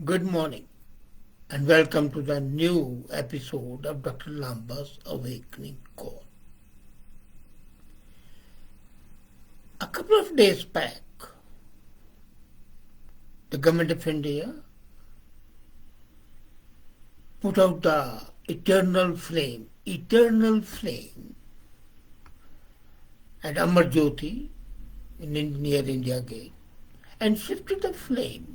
Good morning and welcome to the new episode of Dr. Lamba's Awakening Call. A couple of days back, the government of India put out the eternal flame at Amar Jyoti near India Gate and shifted the flame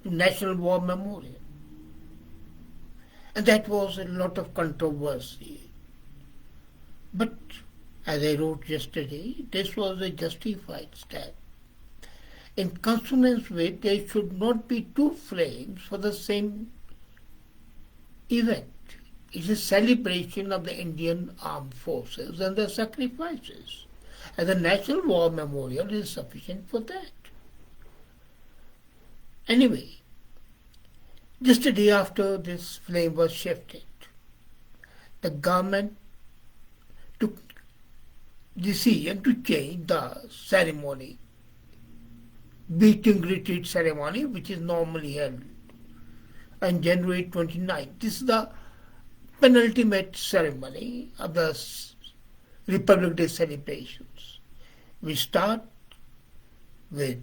to National War Memorial. And that was a lot of controversy. But as I wrote yesterday, this was a justified step. In consonance with, there should not be two flames for the same event. It's a celebration of the Indian armed forces and their sacrifices. And the National War Memorial is sufficient for that. Anyway, just a day after this flame was shifted, the government took decision to change the ceremony, beating retreat ceremony, which is normally held on January 29th. This is the penultimate ceremony of the Republic Day celebrations. We start with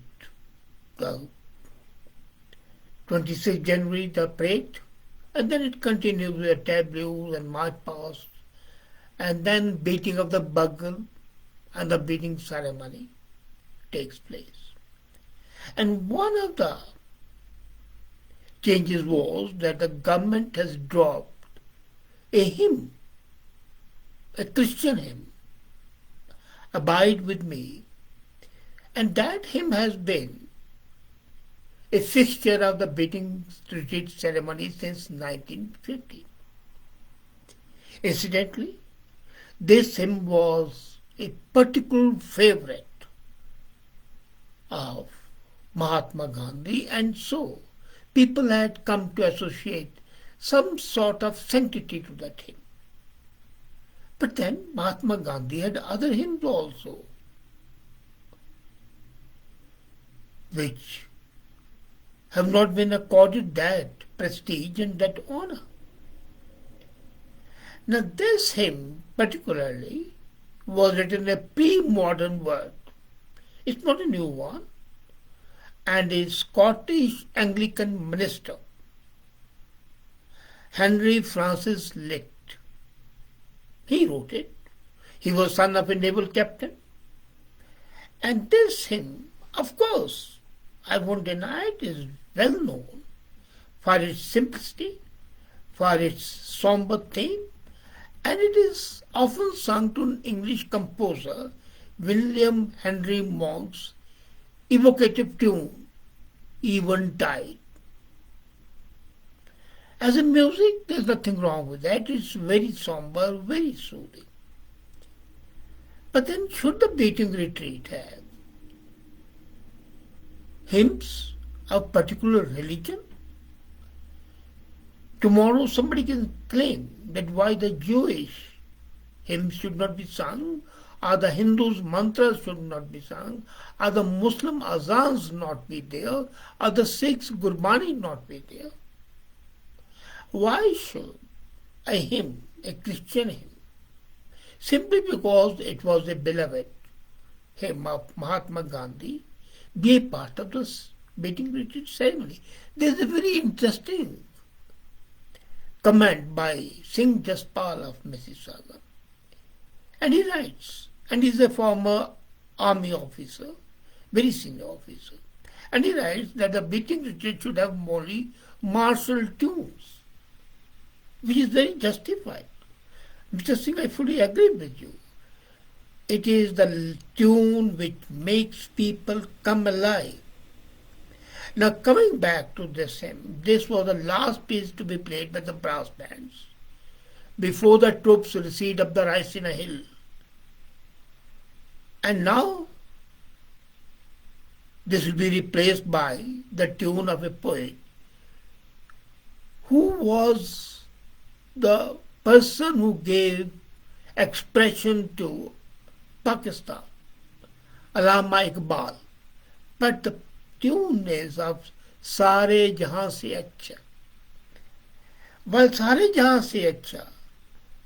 the 26th January, the parade, and then it continues with tableaux and march past, and then beating of the bugle and the beating ceremony takes place. And one of the changes was that the government has dropped a hymn, a Christian hymn, Abide With Me, and that hymn has been a fixture of the beating retreat ceremony since 1950. Incidentally, this hymn was a particular favorite of Mahatma Gandhi, and so people had come to associate some sort of sanctity to that hymn. But then Mahatma Gandhi had other hymns also, which have not been accorded that prestige and that honor. Now this hymn particularly was written in a pre-modern word. It's not a new one. And a Scottish Anglican minister, Henry Francis Licht, he wrote it. He was son of a naval captain. And this hymn, of course, I won't deny it, is well known for its simplicity, for its somber theme, and it is often sung to an English composer, William Henry Monk's evocative tune, Eventide. As a music, there's nothing wrong with that. It's very somber, very soothing. But then should the beating retreat have hymns of particular religion? Tomorrow somebody can claim that why the Jewish hymns should not be sung, or the Hindus' mantras should not be sung, or the Muslim azans not be there, or the Sikhs' Gurbani not be there. Why should a hymn, a Christian hymn, simply because it was a beloved hymn of Mahatma Gandhi, be a part of this beating retreat ceremony? There is a very interesting comment by Singh Jaspal of Mississauga. And he writes, and he's a former army officer, very senior officer, and he writes that the beating retreat should have only martial tunes, which is very justified. Mr. Singh, I fully agree with you. It is the tune which makes people come alive. Now coming back to this hymn, this was the last piece to be played by the brass bands before the troops recede up the Raisina hill. And now this will be replaced by the tune of a poet who was the person who gave expression to Pakistan, Allama Iqbal. But the tune is of Sare Jahan Se Acha. While Sare Jahan Se Acha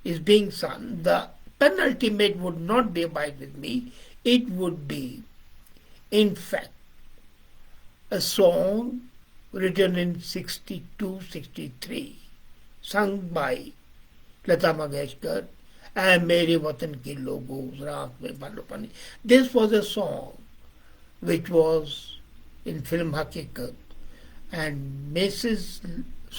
is being sung, the penultimate would not be Abide With Me. It would be, in fact, a song written in 62-63, sung by Lata Mangeshkar, and Mere Watan Ki Logo, Raak Mein Balo Pani. This was a song which was in film Hakikat, and Miss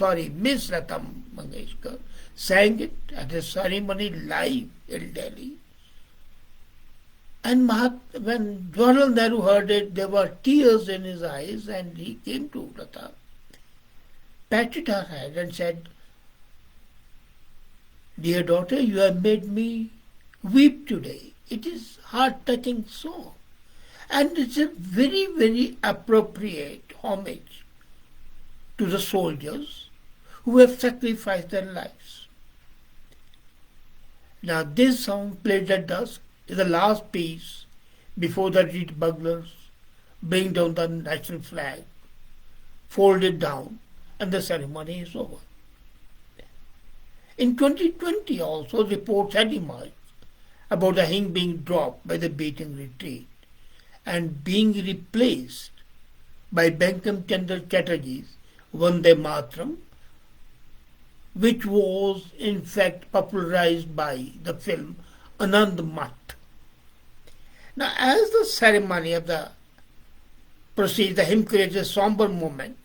Lata Mangeshkar sang it at a ceremony live in Delhi. And when Jawaharlal Nehru heard it, there were tears in his eyes, and he came to Lata, patted her head and said, "Dear daughter, you have made me weep today. It is heart-touching song. And it's a very, very appropriate homage to the soldiers who have sacrificed their lives." Now this song, played at dusk, is the last piece before the retreat buglers bring down the national flag, fold it down, and the ceremony is over. In 2020 also, reports had emerged about the hymn being dropped by the beating retreat and being replaced by Bankim Chandra Chatterjee's Vande Mataram, which was in fact popularized by the film Anand Mat. Now, as the ceremony of the proceeds, the hymn creates a somber moment,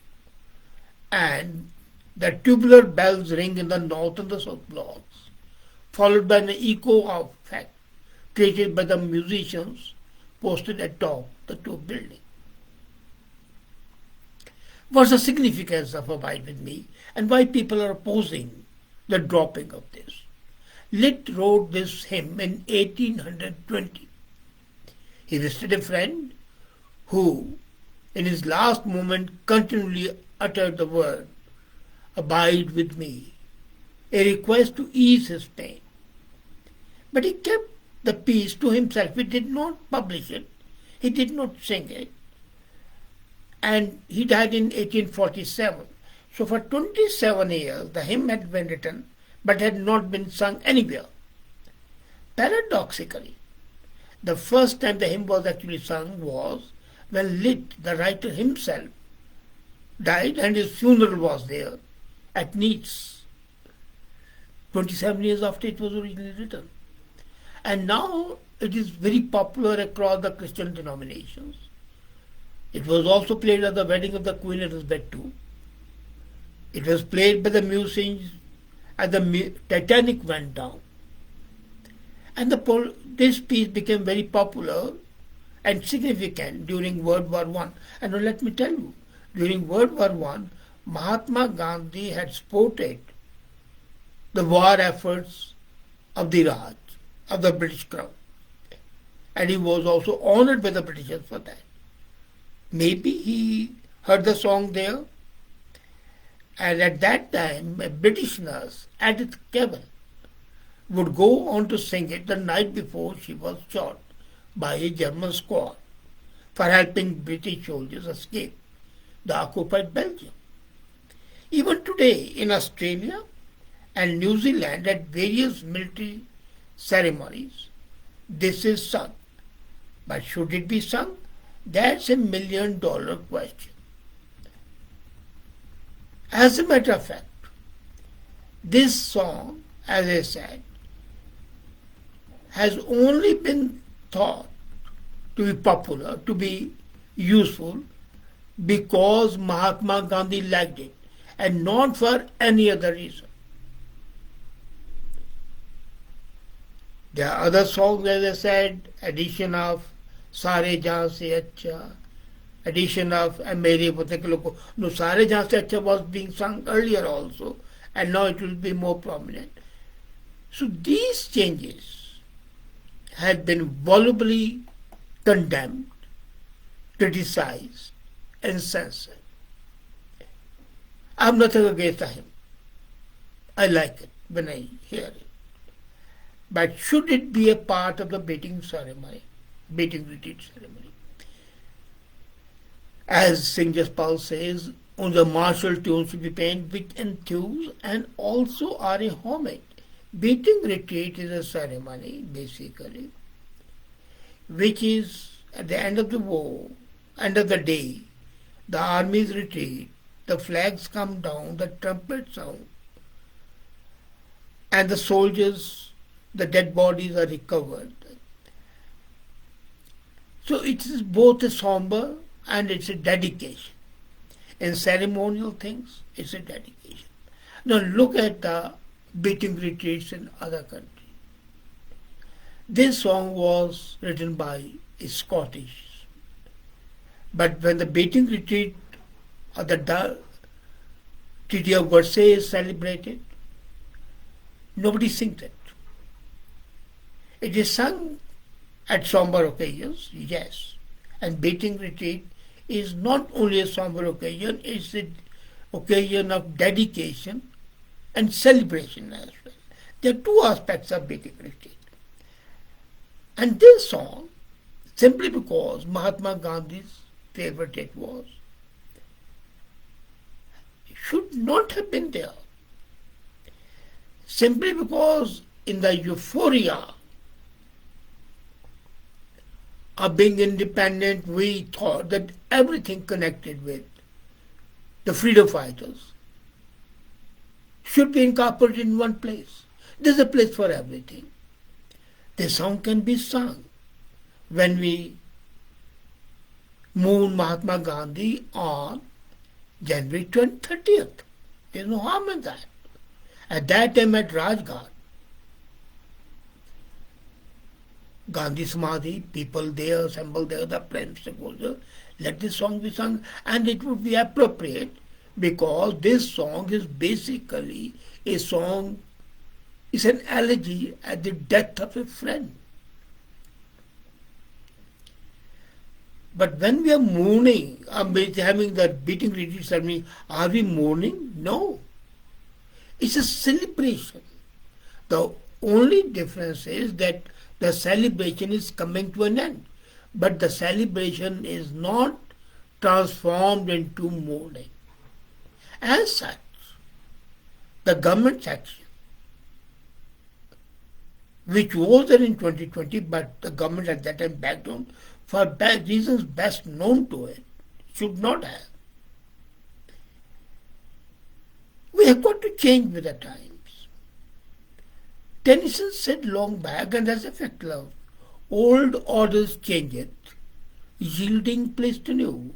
and the tubular bells ring in the north and the south blocks, followed by an echo effect created by the musicians posted atop the two buildings. What's the significance of Abide With Me, and why people are opposing the dropping of this? Litt wrote this hymn in 1820. He visited a friend who, in his last moment, continually uttered the word, "Abide with me," a request to ease his pain. But he kept the piece to himself. He did not publish it. He did not sing it. And he died in 1847. So for 27 years, the hymn had been written but had not been sung anywhere. Paradoxically, the first time the hymn was actually sung was when Litt, the writer himself, died, and his funeral was there at Nice, 27 years after it was originally written. And now it is very popular across the Christian denominations. It was also played at the wedding of the Queen Elizabeth II. It was played by the musicians as the Titanic went down. And this piece became very popular and significant during World War I. And now let me tell you, during World War I, Mahatma Gandhi had supported the war efforts of the Raj, of the British Crown. And he was also honored by the Britishers for that. Maybe he heard the song there, and at that time a British nurse, Edith Cavell, would go on to sing it the night before she was shot by a German squad for helping British soldiers escape the occupied Belgium. Even today in Australia and New Zealand at various military ceremonies, this is sung. But should it be sung? That's a $1 million question. As a matter of fact, this song, as I said, has only been thought to be popular, to be useful, because Mahatma Gandhi liked it, and not for any other reason. There are other songs, as I said, addition of Sare Jahan Se Acha, addition of Mere Watan Ki Logo. No, Sare Jahan Se Acha was being sung earlier also, and now it will be more prominent. So these changes have been volubly condemned, criticized, and censored. I have nothing against him. I like it when I hear it. But should it be a part of the beating ceremony, beating retreat ceremony? As Singh Jaspal says, on the martial tunes to be played which enthuse and also are a homage. Beating retreat is a ceremony, basically, which is at the end of the war, end of the day, the armies retreat, the flags come down, the trumpets sound, and the soldiers, the dead bodies are recovered. So it is both a somber and it's a dedication. In ceremonial things, it's a dedication. Now look at the beating retreats in other countries. This song was written by a Scottish. But when the beating retreat or the Treaty of Versailles is celebrated, nobody sings it. It is sung at somber occasions, yes. And beating retreat is not only a somber occasion, it's an occasion of dedication and celebration as well. There are two aspects of beating retreat. And this song, simply because Mahatma Gandhi's favorite it was, should not have been there. Simply because in the euphoria of being independent, we thought that everything connected with the freedom fighters should be incorporated in one place. There's a place for everything. The song can be sung when we mourn Mahatma Gandhi on January 30th. There's no harm in that. At that time at Rajghat, Gandhi Samadhi, people there, assembled there, the prime stakeholder, let this song be sung, and it would be appropriate because this song is basically a song, it's an elegy at the death of a friend. But when we are mourning, having the beating retreat ceremony, are we mourning? No. It's a celebration. The only difference is that the celebration is coming to an end. But the celebration is not transformed into mourning. As such, the government action, which was there in 2020, but the government at that time backed down for reasons best known to it, should not have. We have got to change with the times. Tennyson said long back, and that's a fact, love, old orders changeth, yielding place to new,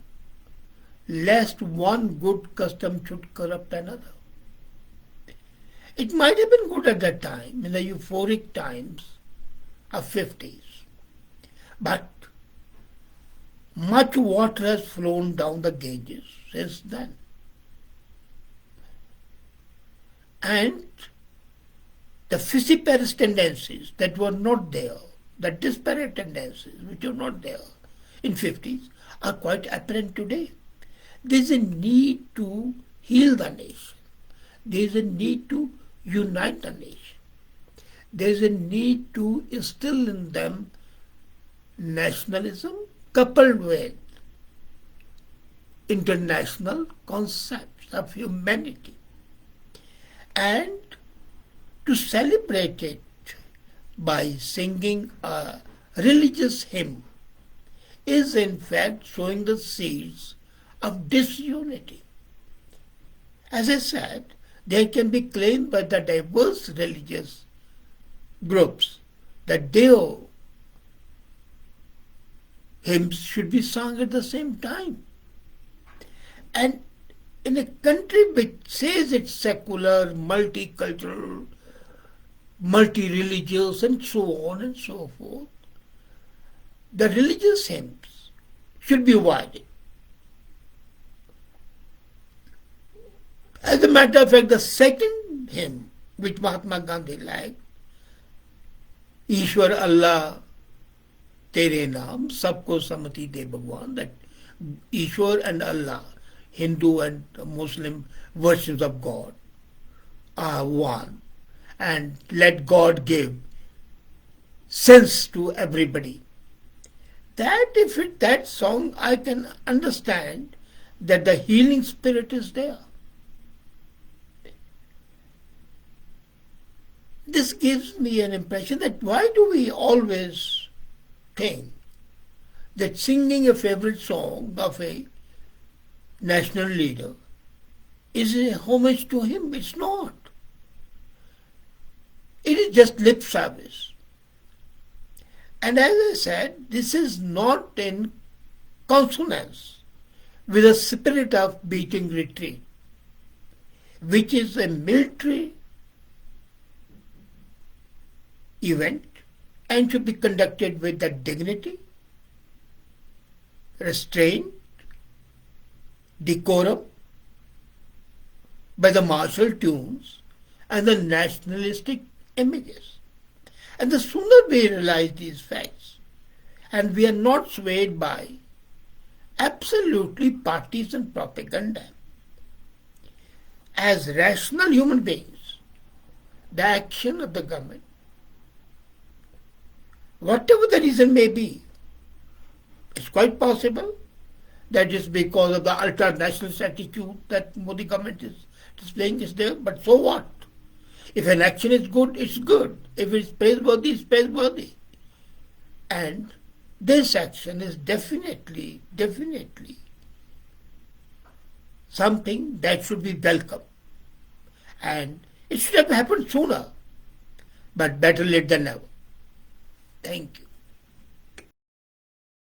lest one good custom should corrupt another. It might have been good at that time, in the euphoric times of 50s, but much water has flown down the Ganges since then. And the fissiparous tendencies that were not there, the disparate tendencies which were not there in 50s are quite apparent today. There is a need to heal the nation. There is a need to unite the nation. There is a need to instill in them nationalism coupled with international concepts of humanity. And to celebrate it by singing a religious hymn is in fact showing the seeds of disunity. As I said, there can be claimed by the diverse religious groups that their hymns should be sung at the same time. And in a country which says it's secular, multicultural, multi-religious, and so on and so forth, the religious hymns should be avoided. As a matter of fact, the second hymn which Mahatma Gandhi liked, Ishwar Allah Tere Naam, Sabko Samati De Bhagwan, that Ishwar and Allah, Hindu and Muslim versions of God, are one, and let God give sense to everybody. That song I can understand that the healing spirit is there. This gives me an impression that why do we always think that singing a favorite song of a national leader is a homage to him? It's not. It is just lip service. And as I said, this is not in consonance with the spirit of beating retreat, which is a military event and should be conducted with the dignity, restraint, decorum, by the martial tunes and the nationalistic images. And the sooner we realize these facts, and we are not swayed by absolutely partisan propaganda, as rational human beings, the action of the government, whatever the reason may be, it's quite possible that it's because of the ultra-nationalist attitude that Modi government is displaying is there, but so what? If an action is good, it's good. If it's praiseworthy, it's praiseworthy. And this action is definitely something that should be welcome. And it should have happened sooner, but better late than never. Thank you.